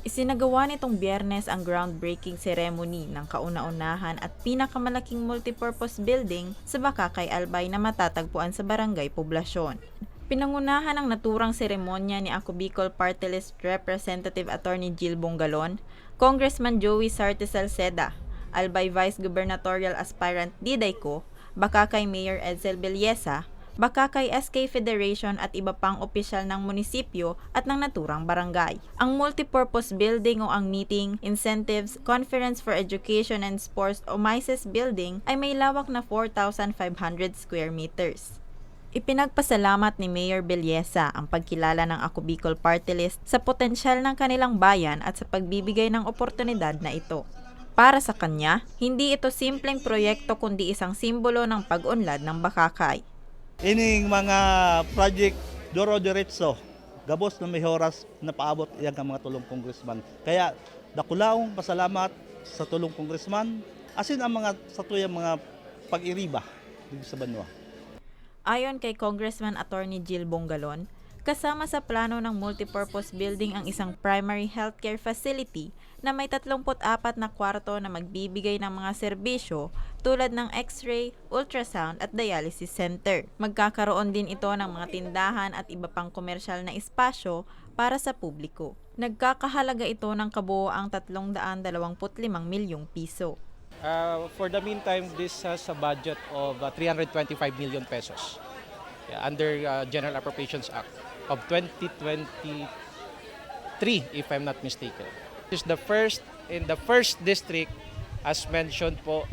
Isinagawa nitong Biyernes ang groundbreaking ceremony ng kauna-unahan at pinakamalaking multipurpose building sa Bakakay, Albay na matatagpuan sa Barangay Poblasyon. Pinangunahan ang naturang seremonya ni Ako Bicol Party List Representative Attorney Jill Bongalon, Congressman Joey Sarte Salceda, Albay Vice Gubernatorial Aspirant Diday Co, Bakakay Mayor Edsel Belleza, Bakakay SK Federation at iba pang opisyal ng munisipyo at ng naturang barangay. Ang multipurpose building o ang Meeting, Incentives, Conference for Education and Sports o MICES building ay may lawak na 4,500 square meters. Ipinagpasalamat ni Mayor Belleza ang pagkilala ng Ako Bicol Party List sa potensyal ng kanilang bayan at sa pagbibigay ng oportunidad na ito. Para sa kanya, hindi ito simpleng proyekto kundi isang simbolo ng pag-unlad ng Bakakay. Ining mga project Doro Diretso, gabos na may oras na paabot iyang mga tulong congressman. Kaya dakulaong pasalamat sa tulong congressman, asin ang mga satuyang mga pag-iriba dito sa Banwa. Ayon kay Congressman Attorney Jill Bongalon, kasama sa plano ng multipurpose building ang isang primary healthcare facility na may 34 na kwarto na magbibigay ng mga serbisyo tulad ng X-ray, ultrasound at dialysis center. Magkakaroon din ito ng mga tindahan at iba pang komersyal na espasyo para sa publiko. Nagkakahalaga ito ng kabuoang 325 milyong piso. For the meantime, this has a budget of 325 million pesos under General Appropriations Act of 2023, if I'm not mistaken. This is the first in the first district, as mentioned po.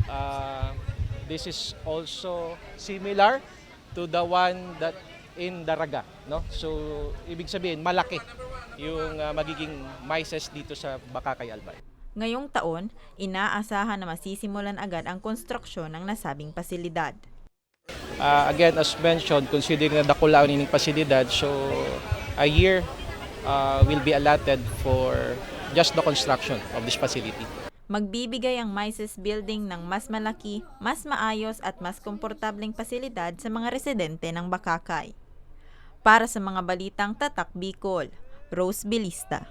This is also similar to the one that in Daraga, no? So ibig sabihin malaki yung magiging MICES dito sa Bakakay, Albay. Ngayong taon, inaasahan na masisimulan agad ang konstruksyon ng nasabing pasilidad. Again, as mentioned, considering na dakulaon ining pasilidad, so a year will be allotted for just the construction of this facility. Magbibigay ang MICES building ng mas malaki, mas maayos at mas komportableng pasilidad sa mga residente ng Bakakay. Para sa mga balitang Tatak Bicol, Rose Bilista.